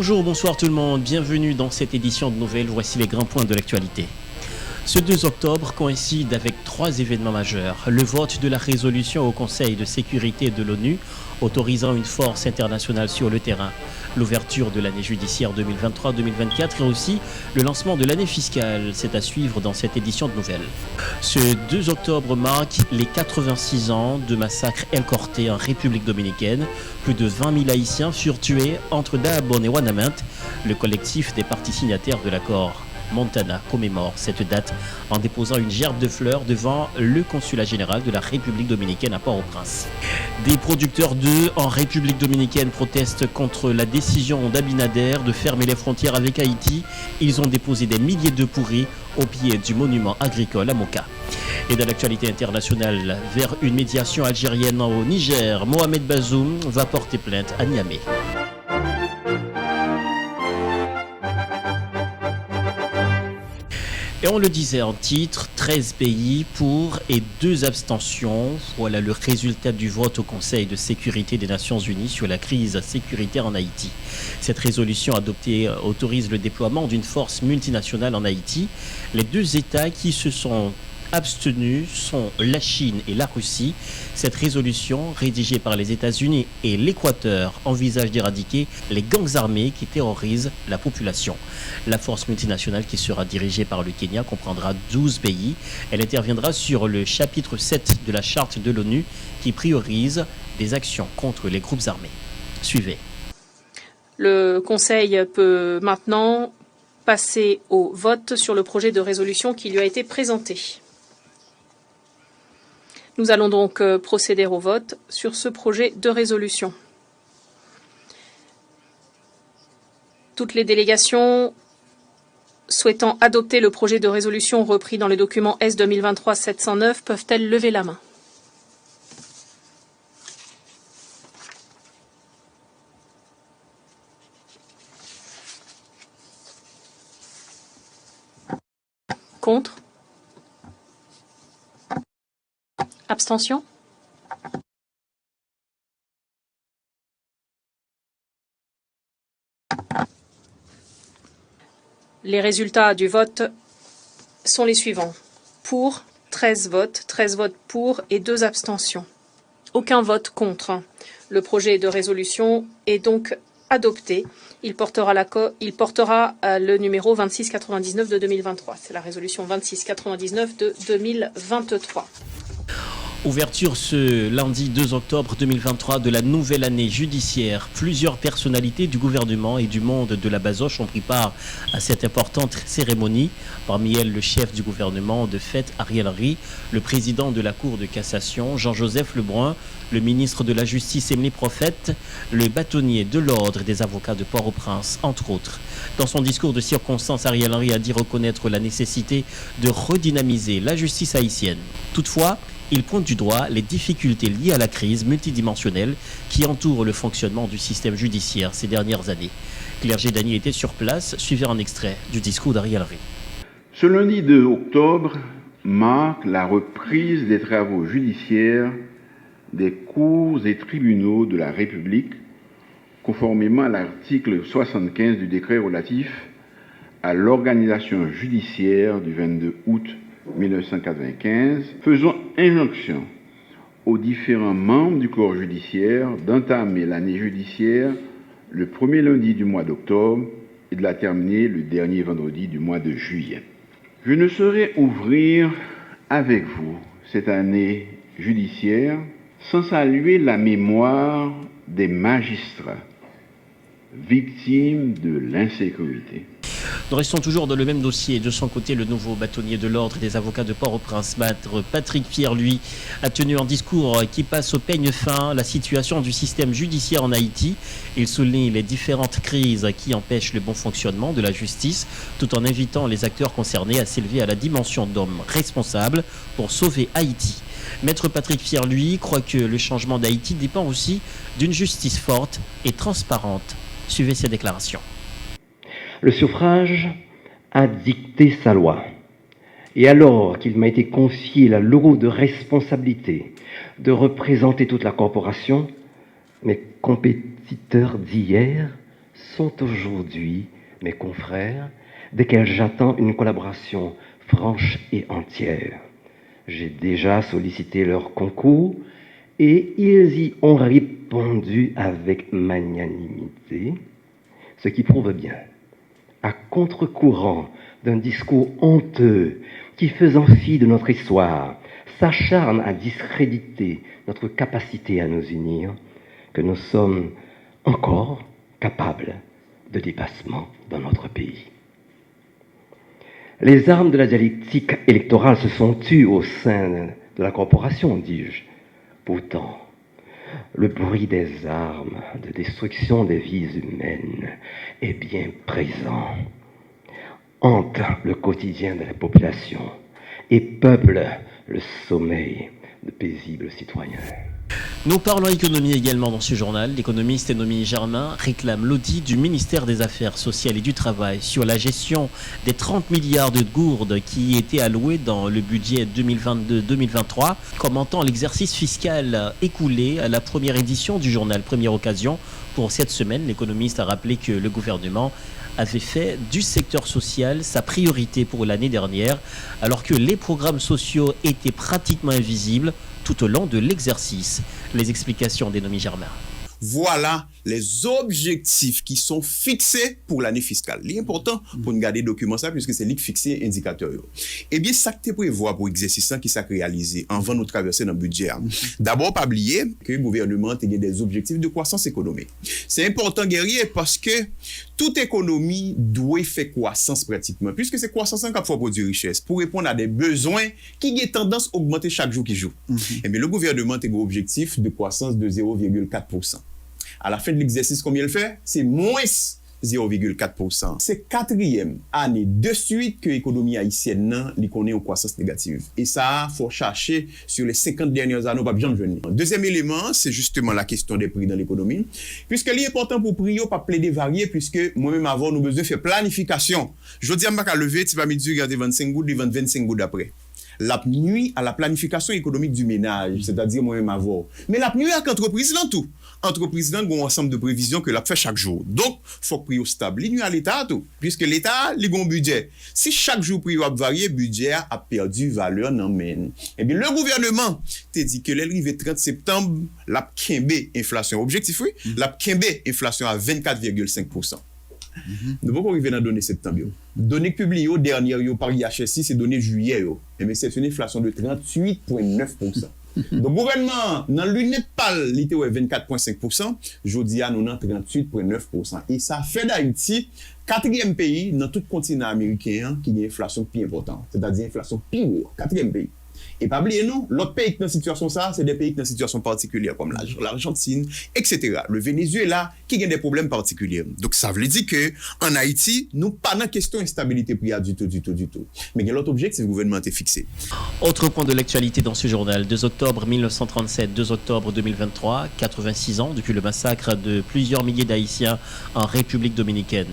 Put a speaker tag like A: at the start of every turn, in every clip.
A: Bonjour, bonsoir tout le monde, bienvenue dans cette édition de Nouvelles. Voici les grands points de l'actualité. Ce 2 octobre coïncide avec 3 événements majeurs. Le vote de la résolution au Conseil de sécurité de l'ONU autorisant une force internationale sur le terrain, l'ouverture de l'année judiciaire 2023-2024 et aussi le lancement de l'année fiscale. C'est à suivre dans cette édition de Nouvelles. Ce 2 octobre marque les 86 ans de massacre El Corte en République dominicaine. Plus de 20 000 Haïtiens furent tués entre Dajabón et Ouanaminthe. Le collectif des parties signataires de l'accord Montana commémore cette date en déposant une gerbe de fleurs devant le consulat général de la République dominicaine à Port-au-Prince. Des producteurs d'œufs en République dominicaine protestent contre la décision d'Abinader de fermer les frontières avec Haïti. Ils ont déposé des milliers d'œufs pourris au pied du monument agricole à Moka. Et dans l'actualité internationale, vers une médiation algérienne au Niger, Mohamed Bazoum va porter plainte à Niamey. Et on le disait en titre, 13 pays pour et 2 abstentions. Voilà le résultat du vote au Conseil de sécurité des Nations Unies sur la crise sécuritaire en Haïti. Cette résolution adoptée autorise le déploiement d'une force multinationale en Haïti. Les 2 États qui se sont abstenus sont la Chine et la Russie. Cette résolution, rédigée par les États-Unis et l'Équateur, envisage d'éradiquer les gangs armés qui terrorisent la population. La force multinationale qui sera dirigée par le Kenya comprendra 12 pays. Elle interviendra sur le chapitre 7 de la charte de l'ONU qui priorise des actions contre les groupes armés. Suivez.
B: Le Conseil peut maintenant passer au vote sur le projet de résolution qui lui a été présenté. Nous allons donc procéder au vote sur ce projet de résolution. Toutes les délégations souhaitant adopter le projet de résolution repris dans le document S 2023-709 peuvent-elles lever la main? Contre? Abstention? Les résultats du vote sont les suivants. Pour, 13 votes pour et 2 abstentions. Aucun vote contre. Le projet de résolution est donc adopté. Il portera le numéro 2699 de 2023. C'est la résolution 2699 de 2023.
A: Ouverture ce lundi 2 octobre 2023 de la nouvelle année judiciaire. Plusieurs personnalités du gouvernement et du monde de la Bazoche ont pris part à cette importante cérémonie. Parmi elles, le chef du gouvernement de fait, Ariel Henry, le président de la Cour de cassation, Jean-Joseph Lebrun, le ministre de la Justice, Émilie Prophète, le bâtonnier de l'ordre des avocats de Port-au-Prince, entre autres. Dans son discours de circonstance, Ariel Henry a dit reconnaître la nécessité de redynamiser la justice haïtienne. Toutefois, il pointe du doigt les difficultés liées à la crise multidimensionnelle qui entoure le fonctionnement du système judiciaire ces dernières années. Claire Gédani était sur place, suivez un extrait du discours d'Ariel Henry.
C: Ce lundi 2 octobre marque la reprise des travaux judiciaires des cours et tribunaux de la République, conformément à l'article 75 du décret relatif à l'organisation judiciaire du 22 août 1995, faisant injonction aux différents membres du corps judiciaire d'entamer l'année judiciaire le premier lundi du mois d'octobre et de la terminer le dernier vendredi du mois de juillet. Je ne saurais ouvrir avec vous cette année judiciaire sans saluer la mémoire des magistrats victimes de l'insécurité.
A: Nous restons toujours dans le même dossier. De son côté, le nouveau bâtonnier de l'ordre des avocats de Port-au-Prince, maître Patrick Pierre, lui, a tenu un discours qui passe au peigne fin la situation du système judiciaire en Haïti. Il souligne les différentes crises qui empêchent le bon fonctionnement de la justice, tout en invitant les acteurs concernés à s'élever à la dimension d'hommes responsables pour sauver Haïti. Maître Patrick Pierre, lui, croit que le changement d'Haïti dépend aussi d'une justice forte et transparente. Suivez ses déclarations.
D: Le suffrage a dicté sa loi. Et alors qu'il m'a été confié la lourde responsabilité de représenter toute la corporation, mes compétiteurs d'hier sont aujourd'hui mes confrères, desquels j'attends une collaboration franche et entière. J'ai déjà sollicité leur concours et ils y ont répondu avec magnanimité, ce qui prouve bien, à contre-courant d'un discours honteux qui, faisant fi de notre histoire, s'acharne à discréditer notre capacité à nous unir, que nous sommes encore capables de dépassement dans notre pays. Les armes de la dialectique électorale se sont tues au sein de la corporation, dis-je. Pourtant, le bruit des armes de destruction des vies humaines est bien présent, hante le quotidien de la population et peuple le sommeil de paisibles citoyens.
A: Nous parlons économie également dans ce journal. L'économiste Noémie Germain réclame l'audit du ministère des Affaires sociales et du Travail sur la gestion des 30 milliards de gourdes qui étaient alloués dans le budget 2022-2023, commentant l'exercice fiscal écoulé à la première édition du journal Première Occasion. Pour cette semaine, l'économiste a rappelé que le gouvernement avait fait du secteur social sa priorité pour l'année dernière, alors que les programmes sociaux étaient pratiquement invisibles tout au long de l'exercice. Les explications de Noémie Germain.
E: Voilà les objectifs qui sont fixés pour l'année fiscale. L'important pour nous garder les documents ça, puisque c'est lui qui fixe les indicateurs. Eh bien, ça que tu prévois pour l'exercice qui s'est réalisé avant de traverser dans le budget. D'abord, pas oublier que le gouvernement a des objectifs de croissance économique. C'est important, guerrier, parce que toute économie doit faire croissance pratiquement, puisque c'est croissance qui faut produire richesse pour répondre à des besoins qui ont tendance à augmenter chaque jour qui joue. Eh bien, le gouvernement a un objectif de croissance de 0,4%. À la fin de l'exercice, combien il fait? C'est moins 0,4%. C'est quatrième année de suite que l'économie haïtienne connaît une croissance négative. Et ça, il faut chercher sur les 50 dernières années, pas besoin de venir. Deuxième élément, c'est justement la question des prix dans l'économie. Puisque l'important pour prix, pas plaider varier, puisque moi-même avant, nous avons besoin de faire planification. Je dis à ma lever, tu vas me dire, regardez 25 gouttes, 25 gouttes après. La nuit à la planification économique du ménage, c'est-à-dire moi-même avant. Mais la nuit avec l'entreprise dans tout. Entreprise dans un ensemble de prévisions que la fait chaque jour. Donc, il faut que le prix stable. Il nuit à l'État tout. Puisque l'État, il a un budget. Si chaque jour le prix a varié, le budget a perdu valeur dans le Eh bien, le gouvernement te dit que l'arrivée 30 septembre, la kembe inflation. Objectif, oui, la kembe inflation à 24,5%. Nous pouvons arriver dans les données septembre. Données publiées dernières par IHSI, c'est données juillet. Mais c'est une inflation de 38,9%. Donc, le gouvernement, dans le Népal, il était 24,5%. Jodi, nous avons 38,9%. Et ça fait d'Haïti, quatrième pays dans tout le continent américain qui a une inflation plus importante. C'est-à-dire une inflation plus haute. Quatrième pays. Et pas oublier, non, l'autre pays qui est dans une situation ça, c'est des pays qui sont dans une situation particulière, comme l'Argentine, etc. Le Venezuela, qui a des problèmes particuliers. Donc, ça veut dire que en Haïti, nous pas dans question d'instabilité prière du tout. Mais il y a l'autre objectif, le gouvernement est fixé.
A: Autre point de l'actualité dans ce journal, 2 octobre 1937, 2 octobre 2023, 86 ans depuis le massacre de plusieurs milliers d'Haïtiens en République dominicaine.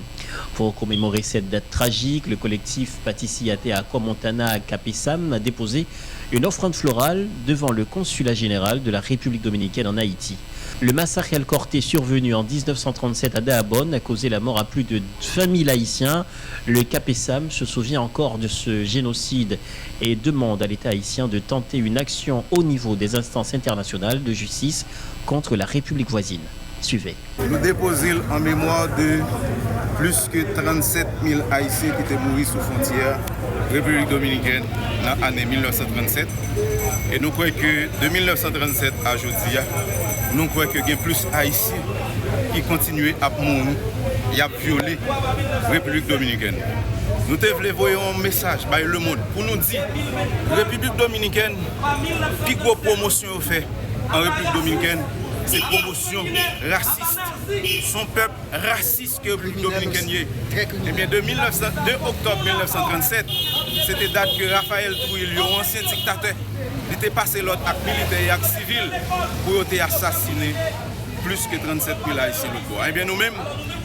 A: Pour commémorer cette date tragique, le collectif Patissi Ate Aqua Montana Capesam a déposé une offrande florale devant le consulat général de la République dominicaine en Haïti. Le massacre El Corté survenu en 1937 à Dahabon a causé la mort à plus de 20 000 Haïtiens. Le Capesam se souvient encore de ce génocide et demande à l'État haïtien de tenter une action au niveau des instances internationales de justice contre la République voisine. Suivez.
F: Nous déposons en mémoire de plus que 37 000 Haïtiens qui étaient morts sous frontière République dominicaine dans l'année 1937. Et nous croyons que de 1937 à aujourd'hui, nous croyons qu'il y a plus Haïtiens qui continuent à mourir et à violer la République dominicaine. Nous voulons envoyer un message par le monde pour nous dire que la République dominicaine, plus grosse promotion fait en République dominicaine, c'est promotion raciste. Son peuple raciste que la République dominicaine est. Eh bien, de 2 octobre 1937, c'était date que Raphaël Trujillo, ancien dictateur, était passé l'autre acte militaire et acte civil pour être assassiné plus que 37 000 Haïtiens. Eh bien, nous-mêmes,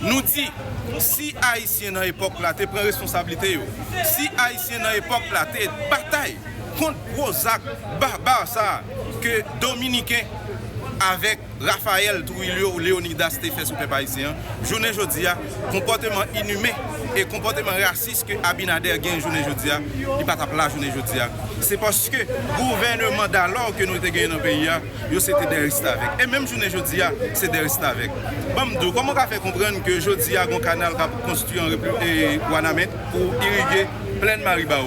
F: nous disons, si Haïtiens dans l'époque là, tu prends responsabilité, si Haïtiens dans l'époque là, tu bataille contre gros actes barbares ça, que Dominicains avec Raphaël Trujillo ou Léonidas te fait sous peuple haïtien, journée jodi a comportement inhumain et comportement raciste que Abinader gagne journée jodi a, il pas tape la journée jodi a. C'est parce que gouvernement d'alors que nous te gagné dans le pays yo c'était des restes avec. Et même journée jodi a, c'est des restes avec. Bamdou, comment on fait comprendre que jodi a un canal qui construit en République Ouanamet pour irriguer plein de Maribao.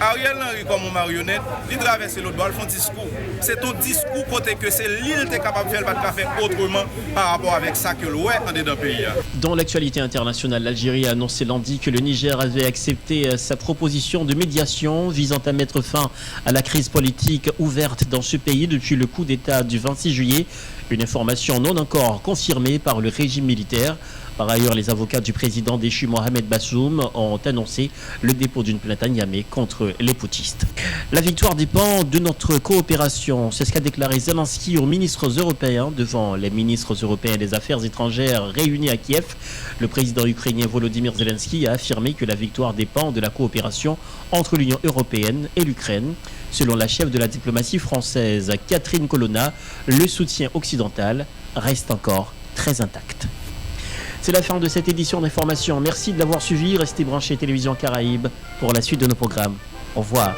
F: Ariel Henry comme une marionnette, il traverse l'autre bord, il fait un discours. C'est ton discours côté que c'est l'île qui est capable de faire, pas de faire autrement par rapport avec ça que l'ouest en est dans le pays.
A: Dans l'actualité internationale, l'Algérie a annoncé lundi que le Niger avait accepté sa proposition de médiation visant à mettre fin à la crise politique ouverte dans ce pays depuis le coup d'État du 26 juillet. Une information non encore confirmée par le régime militaire. Par ailleurs, les avocats du président déchu Mohamed Bassoum ont annoncé le dépôt d'une plainte à Niamey contre les putschistes. La victoire dépend de notre coopération. C'est ce qu'a déclaré Zelensky aux ministres européens devant les ministres européens des Affaires étrangères réunis à Kiev. Le président ukrainien Volodymyr Zelensky a affirmé que la victoire dépend de la coopération entre l'Union européenne et l'Ukraine. Selon la chef de la diplomatie française, Catherine Colonna, le soutien occidental reste encore très intact. C'est la fin de cette édition d'information. Merci de l'avoir suivi. Restez branchés Télévision Caraïbe pour la suite de nos programmes. Au revoir.